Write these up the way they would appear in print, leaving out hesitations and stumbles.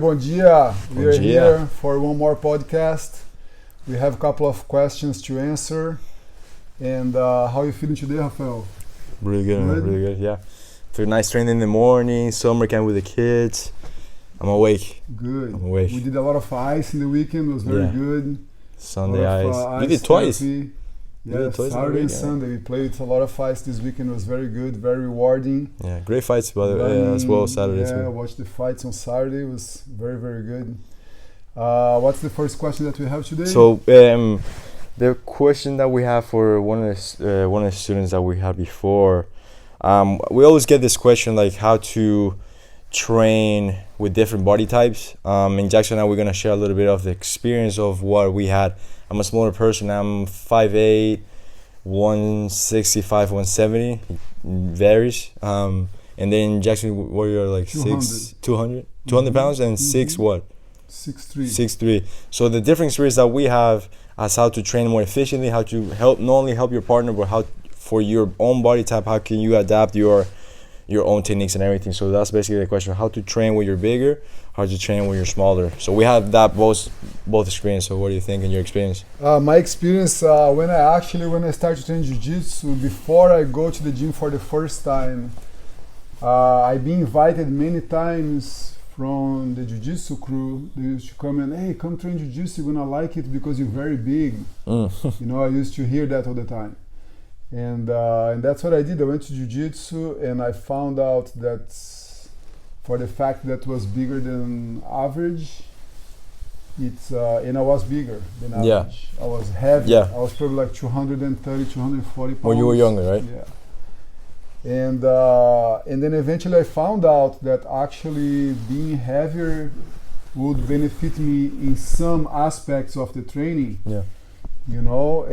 bom dia. We are dia. here for one more podcast. We have a couple of questions to answer. And how are you feeling today, Rafael? Really good, yeah. Feel nice training in the morning, summer camp with the kids. I'm awake. Good. I'm awake. We did a lot of ice in the weekend. It was very good. Sunday ice. You did ice twice? therapy. You Yeah, did twice Saturday and already, Sunday. We played a lot of ice this weekend. It was very good, very rewarding. Yeah, great fights by the way, as well Saturday Yeah, I too. watched the fights on Saturday. It was very, very good. What's the first question that we have today? So the question that we have for one of the students that we had before, we always get this question like how to train with different body types. In Jackson now we're gonna share a little bit of the experience of what we had. I'm a smaller person. I'm 5'8", 165, 170. It varies. And then in Jackson, what you're like 200 pounds and 6 what? 6'3". 6'3". So the difference is that we have as how to train more efficiently, how to help not only help your partner, but how for your own body type, how can you adapt your own techniques and everything. So that's basically the question: how to train when you're bigger, how to train when you're smaller. So we have that both experience. So what do you think in your experience? My experience when I started training Jiu-Jitsu, before I go to the gym for the first time, I've been invited many times from the Jiu-Jitsu crew. They used to come and, hey, come train Jiu-Jitsu, you're gonna like it because you're very big. You know, I used to hear that all the time. And that's what I did. I went to Jiu-Jitsu and I found out that for the fact that was bigger than average, and I was bigger than average. I was heavy. I was probably like 230, 240 pounds. When you were younger, right? Yeah. And then eventually I found out that actually being heavier would benefit me in some aspects of the training. Yeah. You know,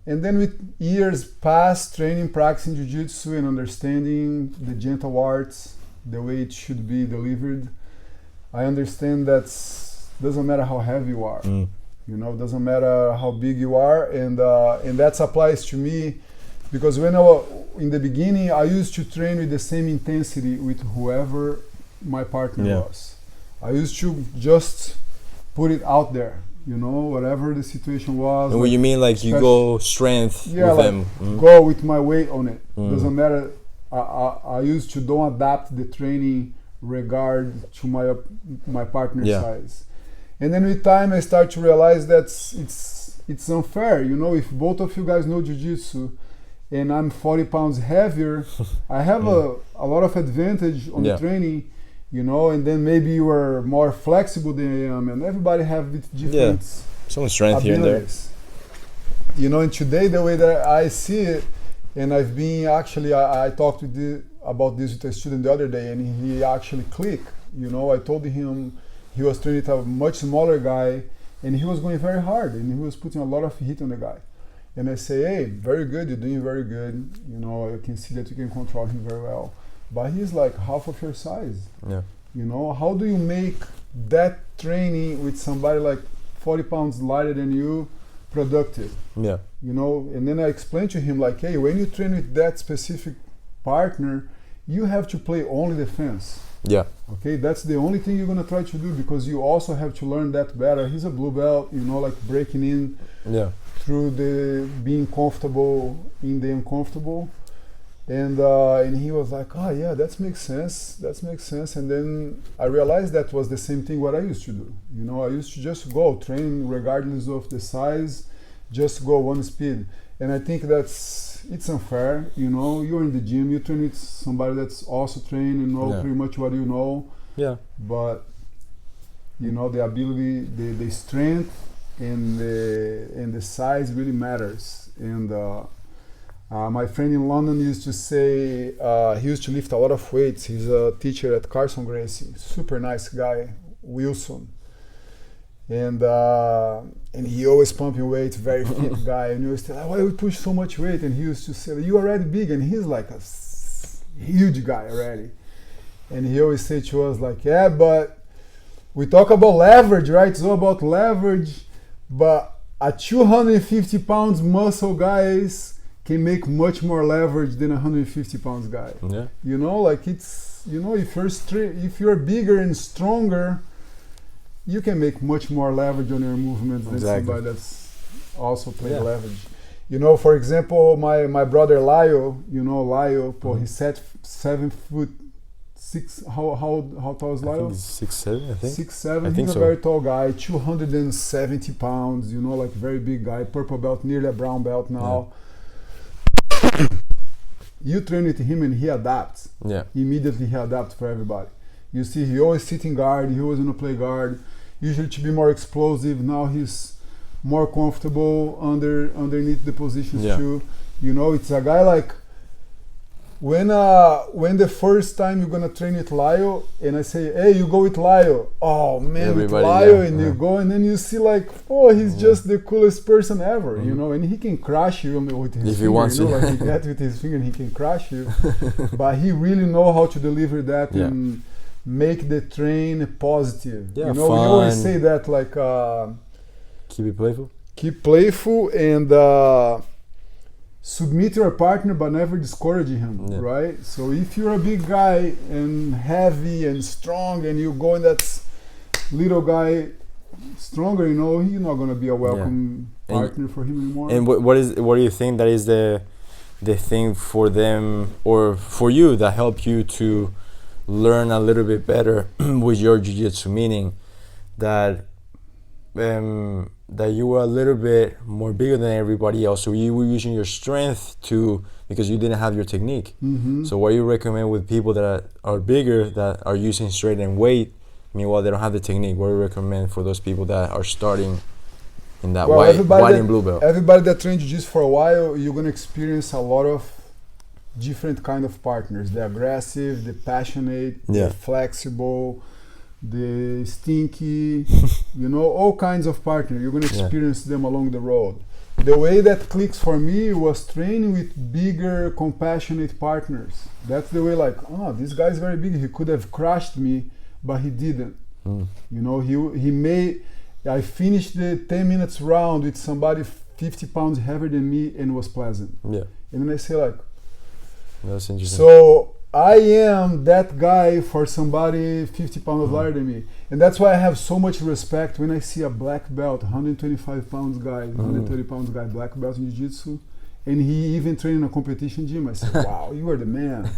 and then with years past training, practicing Jiu-Jitsu and understanding the gentle arts, the way it should be delivered, I understand that doesn't matter how heavy you are. You know, doesn't matter how big you are, and that applies to me because when in the beginning I used to train with the same intensity with whoever my partner was. I used to just put it out there. You know, whatever the situation was. And what you mean, like you go strength with them? Go with my weight on it. Doesn't matter. I used to don't adapt the training regard to my partner's size. And then with time, I start to realize that it's unfair. You know, if both of you guys know Jiu-Jitsu, and I'm 40 pounds heavier, I have a lot of advantage on the training. You know, and then maybe you are more flexible than I am, and everybody have different some strength abilities. Here and there. You know, and today the way that I see it, and I've been actually, I talked about this with a student the other day, and he actually clicked. You know, I told him he was training with a much smaller guy, and he was going very hard, and he was putting a lot of heat on the guy. And I say, hey, very good, you're doing very good. You know, I can see that you can control him very well. But he's like half of your size. Yeah. You know, how do you make that training with somebody like 40 pounds lighter than you productive? Yeah. You know, and then I explained to him like, hey, when you train with that specific partner, you have to play only defense. Yeah. Okay, that's the only thing you're gonna try to do because you also have to learn that better. He's a blue belt, you know, like breaking in through the being comfortable in the uncomfortable. And he was like, oh yeah, that makes sense. And then I realized that was the same thing what I used to do. You know, I used to just go train regardless of the size, just go one speed. And I think it's unfair. You know, you're in the gym, you train with somebody that's also trained and know pretty much what you know. Yeah. But you know, the ability, the strength, and the size really matters. And my friend in London used to say he used to lift a lot of weights. He's a teacher at Carson Gracie, super nice guy, Wilson, and he always pumping weight, very fit guy. And he always say, why we push so much weight? And he used to say, you already big, and he's like a huge guy already. And he always say to us like, yeah, but we talk about leverage, right? It's all about leverage, but a 250 pounds muscle guys can make much more leverage than a 150 pounds guy. Yeah. You know, like it's you know, if you're bigger and stronger, you can make much more leverage on your movements than somebody that's also playing leverage. You know, for example, my brother Lyle, you know Lyle, he's 7'6". How tall is Lyle? 6'7", I think. 6'7". He's a very tall guy, 270 pounds. You know, like very big guy, purple belt, nearly a brown belt now. Yeah. You train with him and he adapts. Yeah. Immediately he adapts for everybody. You see, he always sitting guard. He always gonna play guard. Usually to be more explosive. Now he's more comfortable underneath the positions too. You know, it's a guy like when the first time you're gonna train with Lyle and I say, hey, you go with Lyle. Oh man, everybody, with Lyle, and you go and then you see like, oh, he's just the coolest person ever, you know, and he can crush you with his finger, he wants you know, like he gets with his finger and he can crush you. But he really know how to deliver that and make the train positive. Yeah, you know, fun. We always say that like keep it playful. Keep playful and submit your partner, but never discourage him, right? So if you're a big guy and heavy and strong, and you go and that little guy stronger, you know, he's not gonna be a welcome partner for him anymore. And what do you think that is the thing for them or for you that help you to learn a little bit better with your jiu-jitsu, meaning that that you were a little bit more bigger than everybody else, so you were using your strength because you didn't have your technique. So what do you recommend with people that are bigger, that are using strength and weight, meanwhile they don't have the technique? What do you recommend for those people that are starting in that white and blue belt? Everybody that trains jiu-jitsu for a while, you're going to experience a lot of different kind of partners. The aggressive, the passionate, the flexible, the stinky, you know, all kinds of partners. You're going to experience them along the road. The way that clicks for me was training with bigger, compassionate partners. That's the way, like, oh, this guy's very big. He could have crushed me, but he didn't. You know, I finished the 10 minutes round with somebody 50 pounds heavier than me and was pleasant. Yeah. And then I say like, that's interesting. So I am that guy for somebody 50 pounds lighter than me. And that's why I have so much respect when I see a black belt, 125 pounds guy, 130 pounds guy, black belt in jiu-jitsu, and he even trained in a competition gym. I said, wow, you are the man.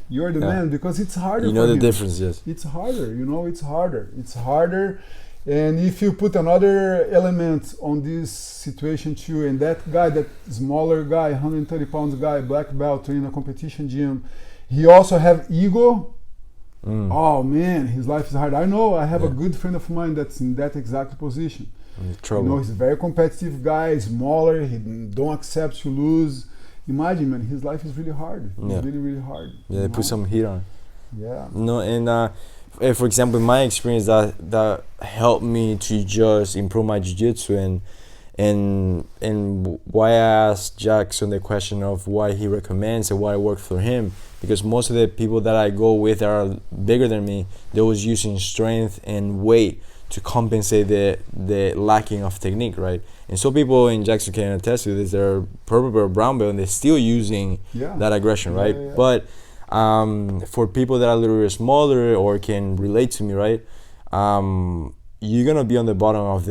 You are the man, because it's harder. You know the difference, yes. It's harder, you know, it's harder. It's harder. And if you put another element on this situation too, and that guy, that smaller guy, 130 pounds guy, black belt training in a competition gym, he also have ego. Oh man, his life is hard. I know, I have a good friend of mine that's in that exact position. You know, he's a very competitive guy, smaller, he don't accept to lose. Imagine, man, his life is really hard. It's really, really hard. Yeah, they put some heat on. Yeah. No, and for example, in my experience, that helped me to just improve my jiu-jitsu, and why I asked Jackson the question of why he recommends and why it worked for him, because most of the people that I go with that are bigger than me, they was using strength and weight to compensate the lacking of technique, right? And so people in Jackson can attest to this. They're purple belt, brown belt, and they're still using that aggression, right? Yeah. But for people that are a little bit smaller or can relate to me, right? You're gonna be on the bottom of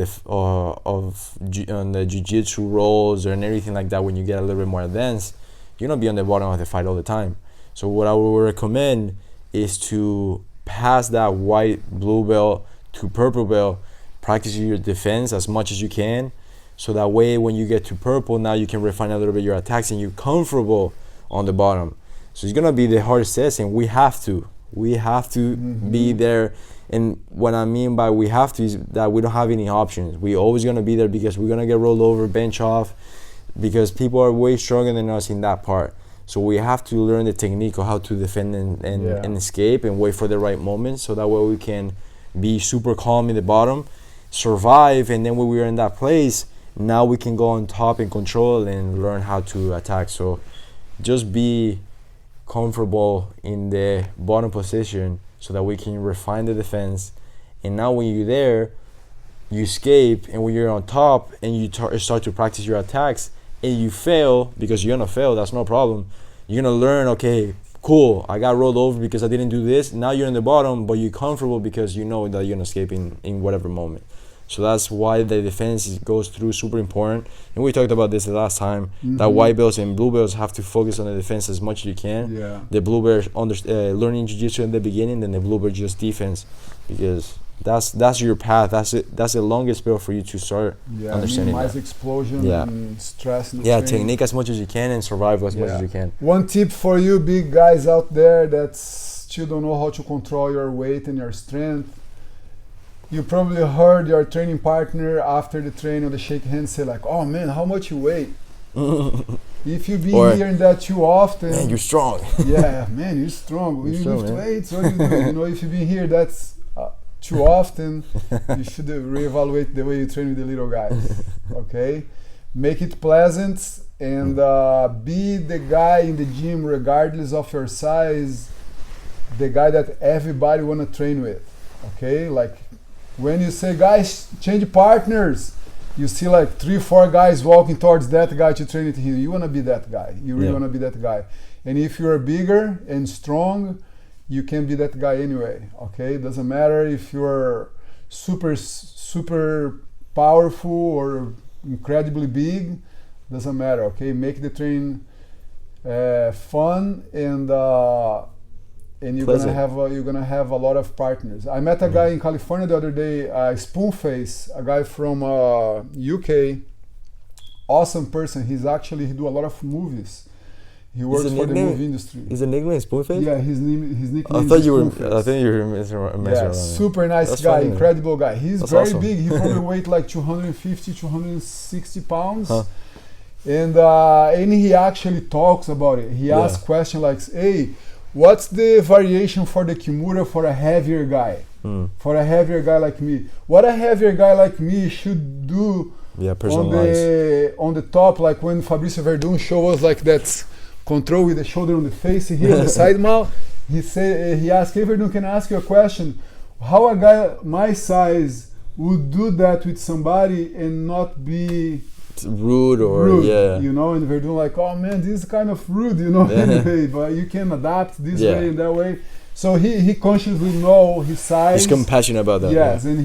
the jiu-jitsu rolls and everything like that. When you get a little bit more advanced, you're gonna be on the bottom of the fight all the time. So what I would recommend is to pass that white, blue belt to purple belt, practice your defense as much as you can, so that way when you get to purple, now you can refine a little bit your attacks and you're comfortable on the bottom. So it's gonna be the hardest test, and we have to be there. And what I mean by we have to is that we don't have any options. We're always gonna be there because we're gonna get rolled over, bench off, because people are way stronger than us in that part. So we have to learn the technique of how to defend and escape and wait for the right moment, so that way we can be super calm in the bottom, survive, and then when we're in that place, now we can go on top and control and learn how to attack. So just be comfortable in the bottom position so that we can refine the defense, and now when you're there, you escape, and when you're on top and you start to practice your attacks and you fail, because you're gonna fail, that's no problem. You're gonna learn, okay, cool, I got rolled over because I didn't do this. Now you're in the bottom, but you're comfortable because you know that you're gonna escape in whatever moment. So that's why the defense goes through super important. And we talked about this the last time, that white belts and blue belts have to focus on the defense as much as you can. Yeah. The blue belt learning jiu-jitsu in the beginning, then the blue belt just defense, because that's your path. That's the longest belt for you to start understanding. Minimize explosion and stress. In the training. Technique as much as you can and survive as much as you can. One tip for you big guys out there that still don't know how to control your weight and your strength. You probably heard your training partner after the training, they shake hands, say like, "Oh man, how much you weigh?" If you've been hearing that too often, man, you're strong. Yeah, man, you're strong. You lift weights, what do you do? You know, if you've been here that's too often, you should reevaluate the way you train with the little guys. Okay, make it pleasant and be the guy in the gym, regardless of your size, the guy that everybody wanna train with. Okay, like. When you say, guys, change partners, you see like 3-4 guys walking towards that guy to train with him. You want to be that guy. You really want to be that guy. And if you're bigger and strong, you can be that guy anyway. Okay? It doesn't matter if you're super powerful or incredibly big. Doesn't matter. Okay? Make the training fun and you're gonna have a lot of partners. I met a guy in California the other day, Spoonface, a guy from UK, awesome person. He do a lot of movies. He works for the movie industry. Is the nickname Spoonface? Yeah, his nickname. I thought you were messing around. Super nice guy, funny, incredible guy. He's very awesome. Big. He probably weighed like 250, 260 pounds. And he actually talks about it. He asks questions like, "Hey, what's the variation for the Kimura for a heavier guy? For a heavier guy like me? What a heavier guy like me should do on the top, like when Fabricio Verdun shows us like that control with the shoulder on the face here on the side mount." He asked, "Hey Verdun, can I ask you a question? How a guy my size would do that with somebody and not be rude, you know?" And Verdun like, "Oh man, this is kind of rude, you know." Anyway, but you can adapt this way and that way. So he consciously know his size. He's compassionate about that. Yes, and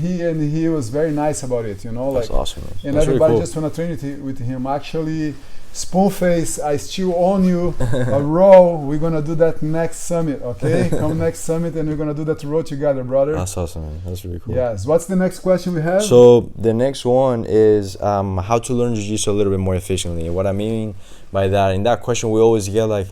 he was very nice about it, you know. That's like awesome. Man. And that's everybody really cool. just wanna train with him. Actually, Spoonface, I still own you a row. We're gonna do that next summit, okay? Come next summit, and we're gonna do that row together, brother. That's awesome, man. That's really cool. Yes. What's the next question we have? So the next one is how to learn jiu-jitsu a little bit more efficiently. And what I mean by that, in that question, we always get like,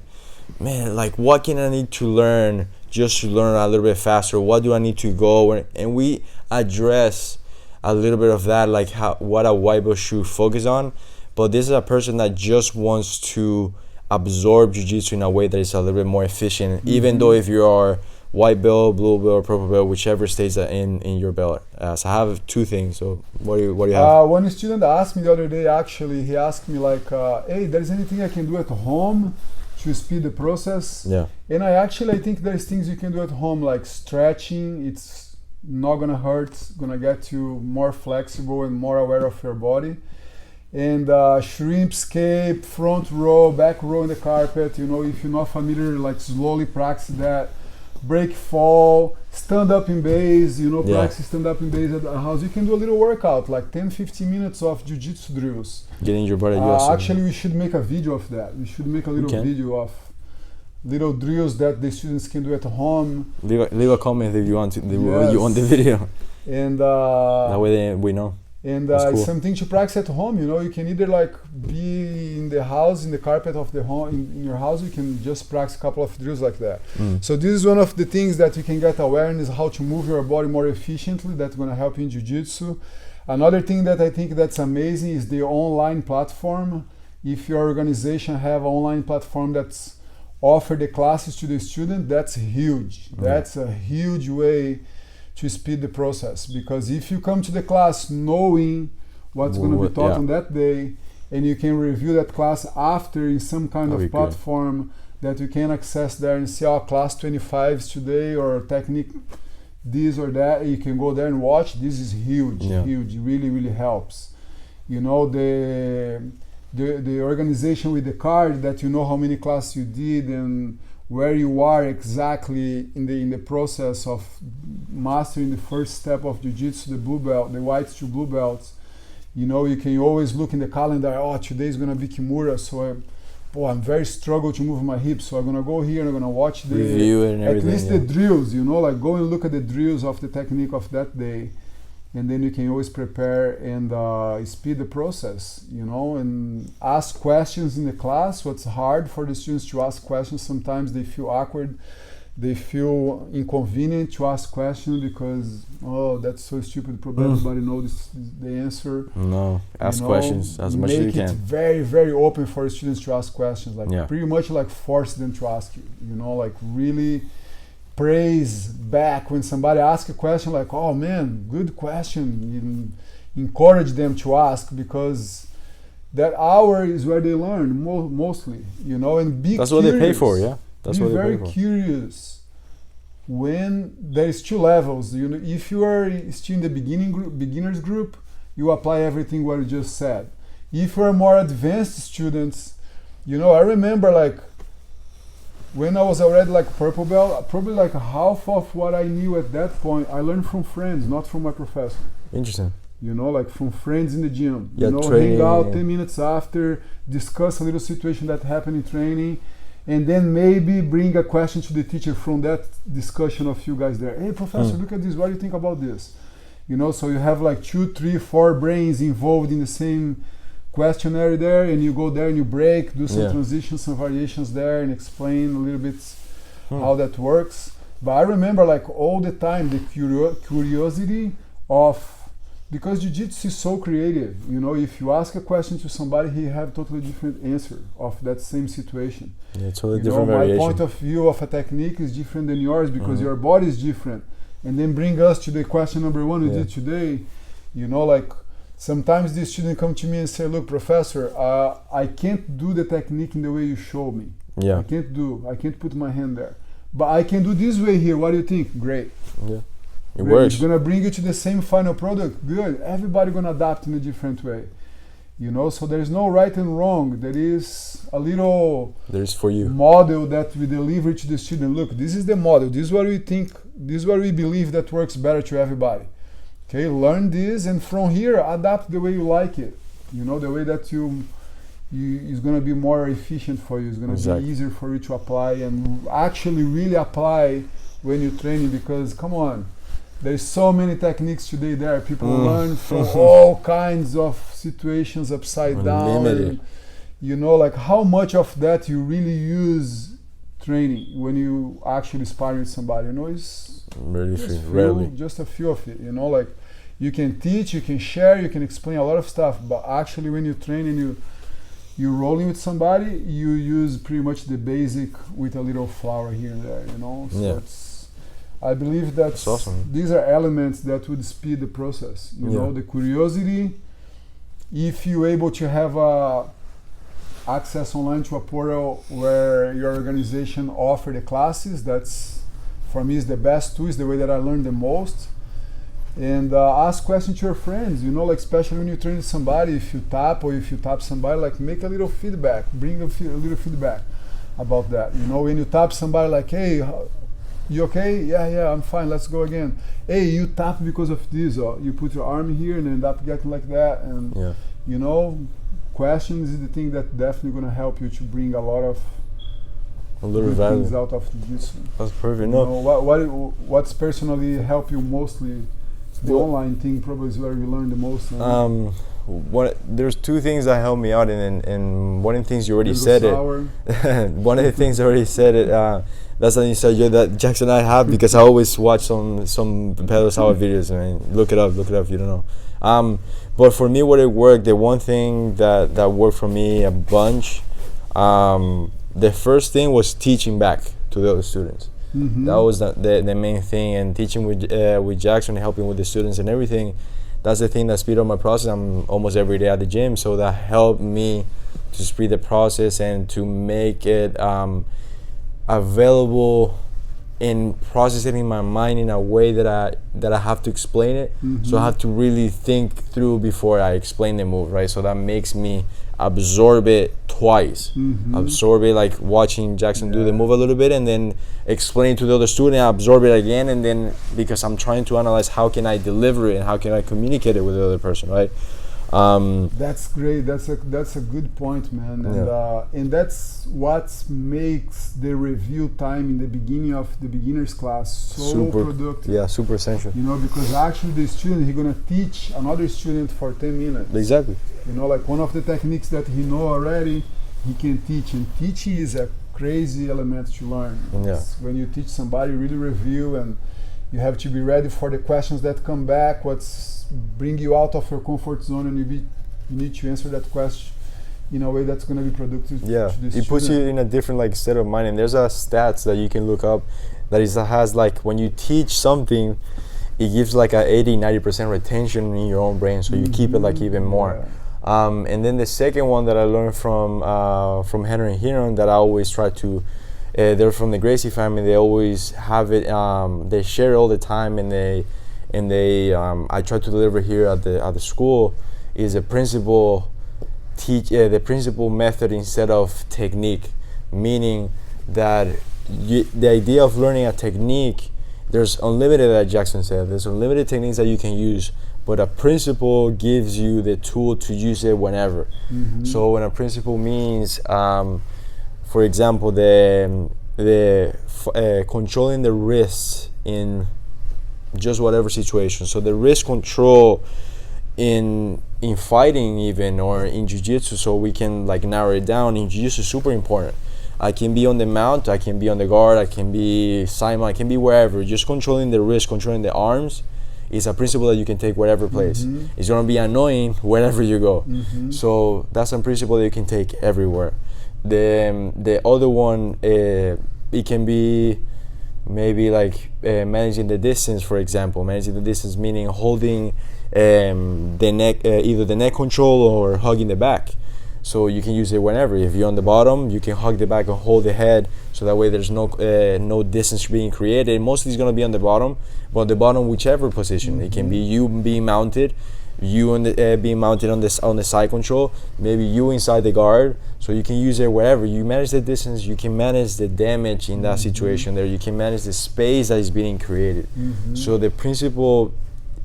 man, like what can I need to learn just to learn a little bit faster? What do I need to go? And we address a little bit of that, like what a white belt should focus on. But this is a person that just wants to absorb jiu-jitsu in a way that is a little bit more efficient, even though if you are white belt, blue belt, purple belt, whichever stays in your belt. So I have two things. So what do you have? One student asked me the other day, actually, he asked me like, "Hey, there's anything I can do at home to speed the process?" Yeah. And I think there's things you can do at home, like stretching. It's not gonna hurt, it's gonna get you more flexible and more aware of your body. And shrimp escape, front row, back row in the carpet. You know, if you're not familiar, like slowly practice that. Break fall, stand up in base, you know, practice stand up in base at the house. You can do a little workout, like 10-15 minutes of jiu-jitsu drills. Getting your body actually, we should make a video of that. We should make a little video of little drills that the students can do at home. Leave a comment if you want to. You want the video. And that way we know. And cool. It's something to practice at home, you know. You can either like be in the house, in the carpet of the home, in your house. You can just practice a couple of drills like that. So this is one of the things that you can get awareness how to move your body more efficiently. That's gonna help you in jiu-jitsu. Another thing that I think that's amazing is the online platform. If your organization have an online platform that's offer the classes to the student, that's huge. That's a huge way to speed the process, because if you come to the class knowing what's going to be taught on that day, and you can review that class after in some kind of platform that you can access there and see, class 25 is today, or technique this or that, you can go there and watch. This is huge. It really helps. You know, the organization with the card, that you know how many classes you did and where you are exactly in the process of mastering the first step of jiu-jitsu, the blue belt, the whites to blue belts. You know, you can always look in the calendar, oh, today is gonna be Kimura, so I'm very struggle to move my hips, so I'm gonna go here and I'm gonna watch the review it and everything, at least the drills, you know, like go and look at the drills of the technique of that day, and then you can always prepare and speed the process, you know, and ask questions in the class. What's hard for the students to ask questions, sometimes they feel awkward, they feel inconvenient to ask questions because, oh, that's so stupid, probably everybody knows the answer. No, ask questions as much as you can. Make it very, very open for students to ask questions, like pretty much like force them to ask you know, like really praise back when somebody asks a question, like, oh man, good question. You encourage them to ask, because that hour is where they learn mostly, you know, and be That's curious. what they pay for, yeah. That's what they very pay for. Curious. When there's two levels, you know, if you are still in the beginners group, you apply everything what you just said. If you're more advanced students, you know, I remember like when I was already like purple belt, probably like half of what I knew at that point, I learned from friends, not from my professor. Interesting. You know, like from friends in the gym. Yeah, you know, training, hang out 10 minutes after, discuss a little situation that happened in training, and then maybe bring a question to the teacher from that discussion of you guys there. Hey, professor, look at this. What do you think about this? You know, so you have like 2, 3, 4 brains involved in the same questionnaire there, and you go there and you break, do some transitions, some variations there, and explain a little bit how that works. But I remember like all the time the curiosity of, because jiu-jitsu is so creative, you know, if you ask a question to somebody, he have totally different answer of that same situation. Yeah, totally you different know, variation. My point of view of a technique is different than yours because your body is different. And then bring us to the question number 1 we did today. You know, like sometimes the student come to me and say, look, professor, I can't do the technique in the way you show me. Yeah. I can't put my hand there. But I can do this way here. What do you think? Great. Yeah. It works. It's gonna bring you to the same final product. Good. Everybody gonna adapt in a different way. You know, so there's no right and wrong. There is a little for you model that we deliver to the student. Look, this is the model. This is what we think. This is what we believe that works better to everybody. Okay, learn this, and from here adapt the way you like it. You know, the way that you is gonna be more efficient for you. It's gonna be easier for you to apply and actually really apply when you're training. Because come on. There's so many techniques today there. People learn from all kinds of situations upside down. And, you know, like how much of that you really use training when you actually spar with somebody. You know, it's rarely. Just a few of it. You know, like you can teach, you can share, you can explain a lot of stuff. But actually, when you train and you're rolling with somebody, you use pretty much the basic with a little flower here and there. You know, so I believe that awesome. These are elements that would speed the process. You know, the curiosity. If you're able to have access online to a portal where your organization offer the classes, that's for me is the best tool. Is the way that I learn the most. And ask questions to your friends. You know, like especially when you train somebody, if you tap somebody, like make a little feedback, bring a little feedback about that. You know, when you tap somebody, like, hey. You okay? Yeah, I'm fine. Let's go again. Hey, you tap because of this, or you put your arm here and end up getting like that. And you know, questions is the thing that definitely gonna help you to bring a lot of things out of jiu-jitsu. That's perfect. No, what's personally helped you mostly? The online thing probably is where you learn the most. There's 2 things that helped me out, and one of the things you already said it. One of the things I already said it. That's something you said that Jackson and I have, because I always watch some Pedro Sauer videos. I mean, look it up. You don't know. But for me, what it worked, the one thing that worked for me a bunch, the first thing was teaching back to the other students. That was the main thing, and teaching with Jackson, helping with the students and everything. That's the thing that speed up my process. I'm almost every day at the gym, so that helped me to speed the process and to make it available and process it in my mind in a way that I have to explain it. So I have to really think through before I explain the move, right? So that makes me absorb it twice. Absorb it, like watching Jackson do the move a little bit, and then explain it to the other student, absorb it again, and then because I'm trying to analyze how can I deliver it and how can I communicate it with the other person, right? That's great. That's a good point, man. And that's what makes the review time in the beginning of the beginner's class so productive. Yeah, super essential. You know, because actually the student, he's gonna teach another student for 10 minutes. Exactly. You know, like one of the techniques that he know already, he can teach. And teaching is a crazy element to learn. When you teach somebody, really review, and you have to be ready for the questions that come back, what's bring you out of your comfort zone, and you need to answer that question in a way that's going to be productive to the student. It puts you in a different like state of mind, and there's a stats that you can look up that has like when you teach something, it gives like a 80-90% retention in your own brain, so you keep it like even more. And then the second one that I learned from Henry and Hiron that I always try to they're from the Gracie family, they always have it, they share it all the time, and they I try to deliver here at the school is a principle the principle method instead of technique, meaning that the idea of learning a technique, there's unlimited, as Jackson said, there's unlimited techniques that you can use, but a principle gives you the tool to use it whenever. So when a principle means, for example, the controlling the wrists in just whatever situation. So the wrist control in fighting even, or in jiu-jitsu, so we can like narrow it down. In jiu-jitsu is super important. I can be on the mount, I can be on the guard, I can be Simon, I can be wherever. Just controlling the wrist, controlling the arms is a principle that you can take wherever place. It's gonna be annoying wherever you go. So that's a principle that you can take everywhere. The other one, it can be maybe like managing the distance, for example. Managing the distance meaning holding the neck, either the neck control or hugging the back. So you can use it whenever. If you're on the bottom, you can hug the back and hold the head, so that way there's no distance being created. Mostly it's gonna be on the bottom, but the bottom whichever position. It can be you being mounted, you on the being mounted on the side control, maybe you inside the guard. So you can use it wherever. You manage the distance, you can manage the damage in that situation there, you can manage the space that is being created. So the principle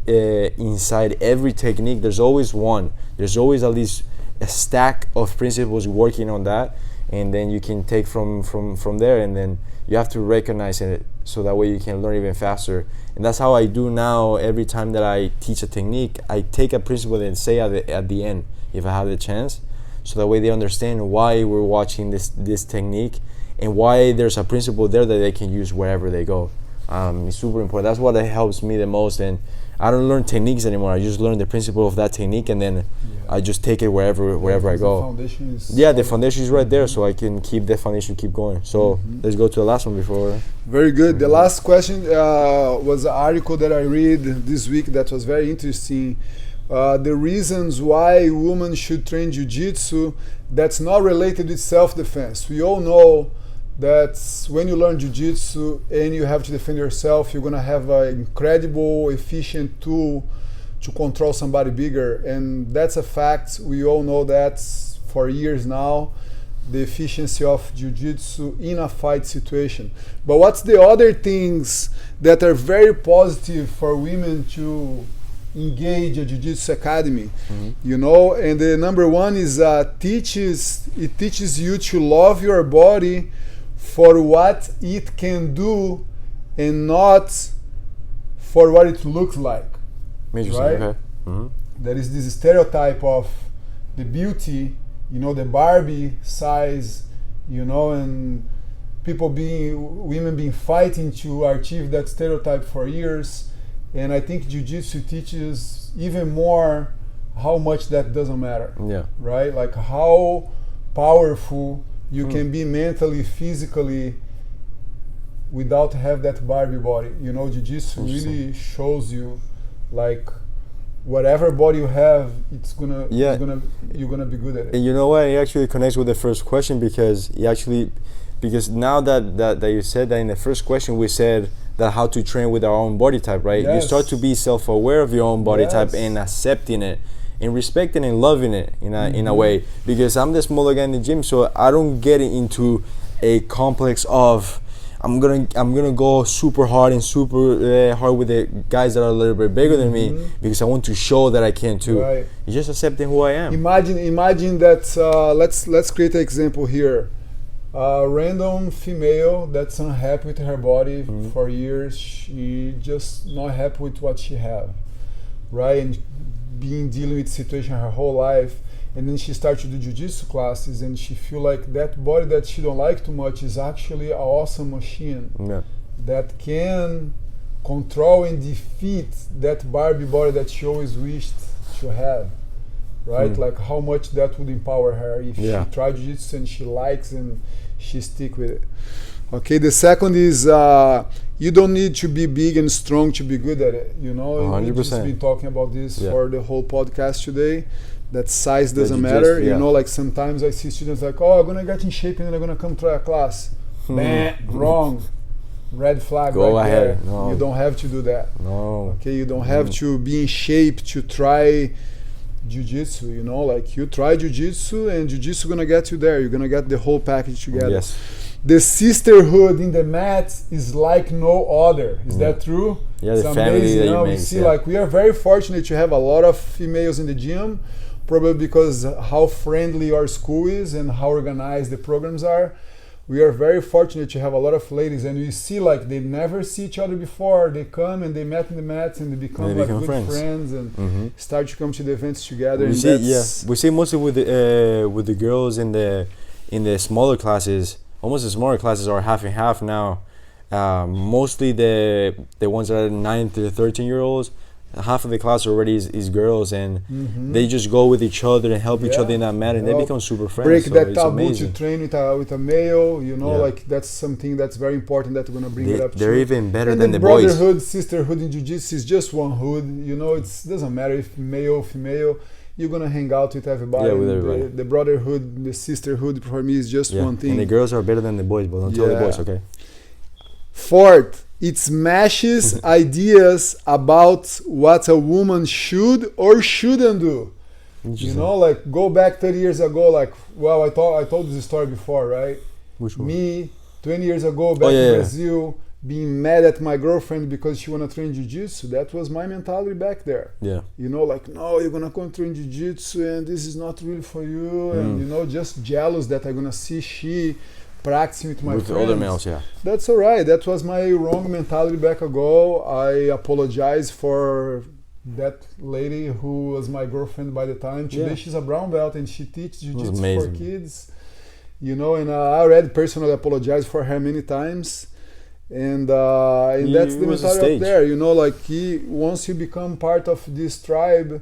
inside every technique, there's always at least a stack of principles working on that, and then you can take from there, and then you have to recognize it, so that way you can learn even faster. And that's how I do now. Every time that I teach a technique, I take a principle and say at the end, if I have the chance, so that way they understand why we're watching this technique and why there's a principle there that they can use wherever they go. It's super important. That's what helps me the most. And I don't learn techniques anymore. I just learn the principle of that technique, and then I just take it wherever I go. The foundation is the foundation is right there, so I can keep the foundation, keep going. So let's go to the last one before. Very good. The last question was an article that I read this week that was very interesting. The reasons why women should train jiu-jitsu that's not related with self-defense. We all know that when you learn jiu-jitsu and you have to defend yourself, you're gonna have an incredible, efficient tool to control somebody bigger, and that's a fact. We all know that for years now, the efficiency of jiu-jitsu in a fight situation. But what's the other things that are very positive for women to engage a jiu-jitsu academy? You know, and the number one is it teaches you to love your body for what it can do and not for what it looks like. Right? Okay. There is this stereotype of the beauty, you know, the Barbie size, you know, and women being fighting to achieve that stereotype for years. And I think jiu-jitsu teaches even more how much that doesn't matter. Right? Like how powerful you can be mentally, physically, without have that Barbie body. You know, jiu-jitsu really shows you, like, whatever body you have, you're gonna be good at it. And you know what? It actually connects with the first question, because because now that you said that in the first question, we said that how to train with our own body type, right? Yes. You start to be self-aware of your own body type and accepting it and respecting and loving it in a way. Because I'm the smaller guy in the gym, so I don't get into a complex of I'm gonna go super hard and super hard with the guys that are a little bit bigger than me, because I want to show that I can too. Right. You just accepting who I am. Imagine that. Let's create an example here. A random female that's unhappy with her body for years. She just not happy with what she have, right? And dealing with situation her whole life. And then she starts to do jiu-jitsu classes, and she feel like that body that she don't like too much is actually an awesome machine that can control and defeat that Barbie body that she always wished to have, right? Like how much that would empower her if she tried jiu-jitsu and she likes and she stick with it. Okay, the second is you don't need to be big and strong to be good at it. You know, 100%. we've just been talking about this for the whole podcast today. That size doesn't matter. You know, like sometimes I see students like, oh, I'm gonna get in shape and then I'm gonna come try a class. Wrong. Red flag. Go right ahead. there. No. You don't have to do that. No. Okay, you don't have to be in shape to try jiu-jitsu. You know, like you try jiu-jitsu and jiu-jitsu gonna get you there. You're gonna get the whole package together. Yes. The sisterhood in the mat is like no other. Is that true? Yeah, it's the amazing. family that you We make. see, like, we are very fortunate to have a lot of females in the gym, probably because how friendly our school is and how organized the programs are. We are very fortunate to have a lot of ladies, and we see like they never see each other before. They come and they met in the mats and they become good friends and start to come to the events together. We see mostly with the girls in the smaller classes. Almost the smaller classes are half and half now. Mostly the ones that are 9 to 13-year-olds. Half of the class already is girls, and they just go with each other and help each other in that mat, and they become super friends. Break so that taboo to train with a male, you know, like that's something that's very important that we're gonna bring it up. They're even better and than the boys. Brotherhood, sisterhood in jiu-jitsu is just one hood, you know. It doesn't matter if male, female. You're gonna hang out with everybody. Yeah, with everybody. The brotherhood, the sisterhood for me is just one thing. And the girls are better than the boys, but don't tell the boys, okay? Fourth, it smashes ideas about what a woman should or shouldn't do. You know, like go back 30 years ago, like, well, I told this story before, right? Which one? Me, 20 years ago, back in Brazil, being mad at my girlfriend because she wanna train jiu-jitsu. That was my mentality back there. Yeah. You know, like, no, you're gonna come train jiu-jitsu and this is not really for you. And, you know, just jealous that I'm gonna see she practicing with my friends. With older males, That's all right. That was my wrong mentality back ago. I apologize for that lady who was my girlfriend by the time. Today she's a brown belt and she teaches jiu-jitsu for kids. You know, and I already personally apologized for her many times. And that's the mentality up there. You know, like once you become part of this tribe,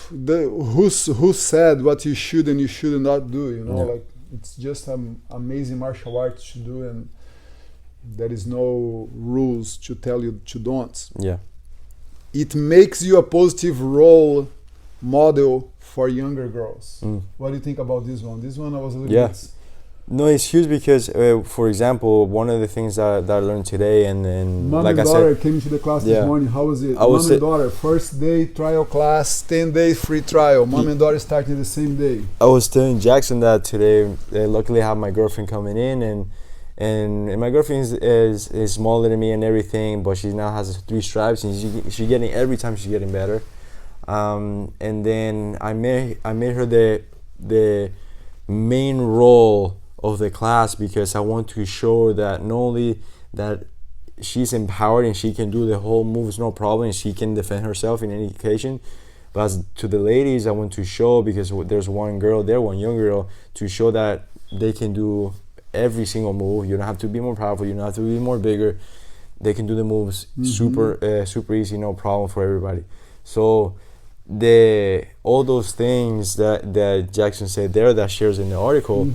who said what you should and you should not do, you know, like it's just an amazing martial arts to do, and there is no rules to tell you to don't. Yeah. It makes you a positive role model for younger girls. What do you think about this one? This one I was a little bit... No, it's huge because, for example, one of the things that I learned today, and Mom like and I daughter said, came to the class this morning. How was it? Mom and daughter, first day trial class, 10 days free trial. Mom and daughter starting the same day. I was telling Jackson that today. Luckily, I have my girlfriend coming in, and my girlfriend is smaller than me and everything, but she now has 3 stripes, and she's getting every time she's getting better. And then I made her the main role of the class, because I want to show that not only that she's empowered and she can do the whole moves no problem and she can defend herself in any occasion, but as to the ladies, I want to show, because there's one girl there, one young girl, to show that they can do every single move. You don't have to be more powerful, you don't have to be more bigger. They can do the moves super easy, no problem for everybody. So all those things that Jackson said there, that shares in the article,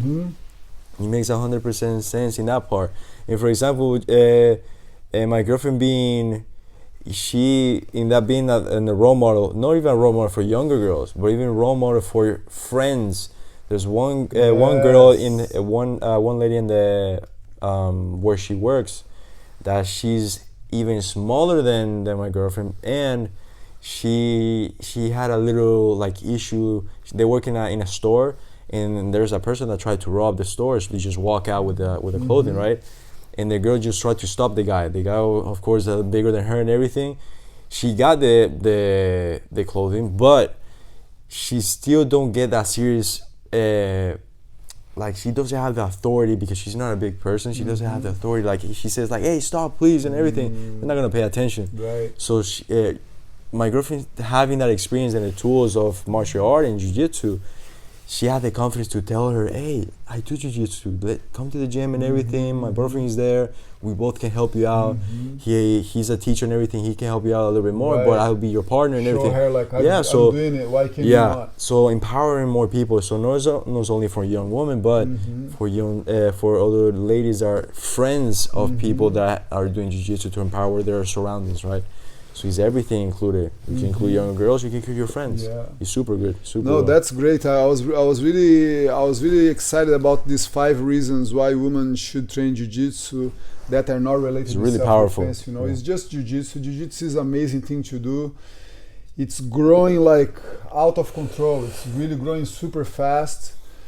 it makes 100% sense in that part. And for example, my girlfriend being a role model, not even a role model for younger girls, but even a role model for friends There's one girl in one lady in the where she works that she's even smaller than my girlfriend, and she had a little like issue. They work in a store, and there's a person that tried to rob the store. So they just walk out with the clothing, right? And the girl just tried to stop the guy. The guy, of course, bigger than her and everything. She got the clothing, but she still don't get that serious. Like she doesn't have the authority because she's not a big person. She doesn't have the authority. Like she says, like, "Hey, stop, please," and everything. They're not gonna pay attention. Right. So my girlfriend having that experience and the tools of martial art and jiu-jitsu, she had the confidence to tell her, "Hey, I do jiu-jitsu. Come to the gym and everything. My boyfriend is there. We both can help you out. He's a teacher and everything. He can help you out a little bit more, but I'll be your partner and everything." Show her like, I'm doing it. Why can't you not? So empowering more people. So not only for young women, but for other ladies that are friends of people that are doing jiu-jitsu to empower their surroundings, right? So it's everything included. You can include younger girls. You can include your friends. Yeah. It's super good. That's great. I was really excited about these 5 reasons why women should train jiu-jitsu that are not related to really powerful. You know, it's just jiu-jitsu. Jiu-jitsu is an amazing thing to do. It's growing like out of control. It's really growing super fast.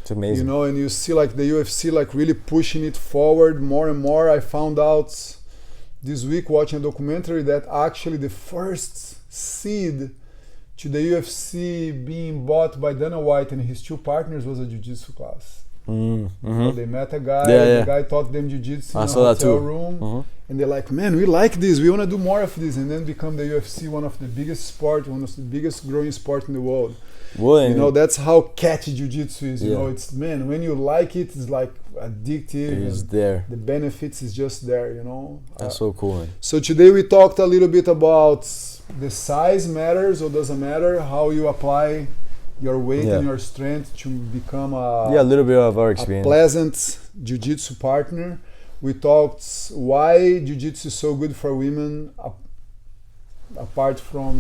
It's amazing. You know, and you see like the UFC like really pushing it forward more and more. I found out this week watching a documentary that actually the first seed to the UFC being bought by Dana White and his 2 partners was a jiu-jitsu class. So they met a guy, the guy taught them jiu-jitsu in a hotel room, and they're like, "Man, we like this, we want to do more of this," and then become the UFC one of the biggest growing sport in the world. Well, you know, that's how catchy jiu-jitsu is. You know, it's, man, when you like it, it's like addictive. It's there. The benefits is just there, you know. That's so cool, man. So today we talked a little bit about the size matters or doesn't matter, how you apply your weight and your strength to become a little bit of our experience. A pleasant jiu-jitsu partner. We talked why jiu-jitsu is so good for women, apart from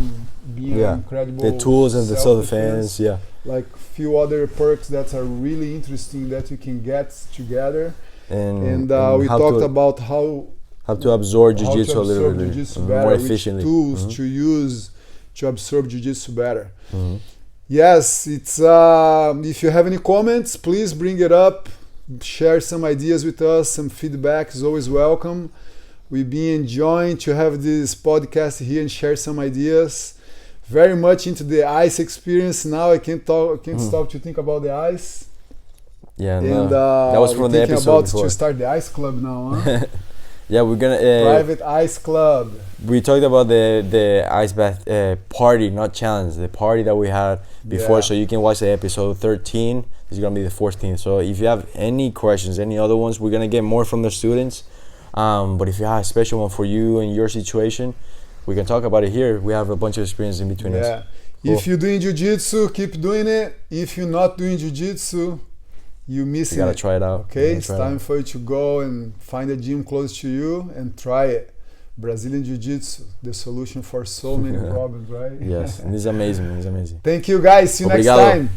being incredible. The tools and the self-defense, like few other perks that are really interesting that you can get together. And we talked about how to absorb jiu-jitsu a little bit more efficiently. Tools to use to absorb jiu-jitsu better. Yes, it's if you have any comments, please bring it up. Share some ideas with us. Some feedback is always welcome. We've been enjoying to have this podcast here and share some ideas. Very much into the ice experience now. I can't stop to think about the ice. Yeah, and that was from the episode about before. To start the ice club now, huh? Yeah, we're gonna private ice club. We talked about the ice bath party, not challenge. The party that we had before, so you can watch the episode 13. This is gonna be the 14th. So if you have any questions, any other ones, we're gonna get more from the students. But if you have a special one for you and your situation, we can talk about it here. We have a bunch of experience in between us. Cool. If you're doing jiu-jitsu, keep doing it. If you're not doing jiu-jitsu, you missing it. You gotta try it out. Okay, it's time for you to go and find a gym close to you and try it. Brazilian Jiu-Jitsu, the solution for so many problems, right? Yes, and this is amazing. It's amazing. Thank you, guys. See you next time.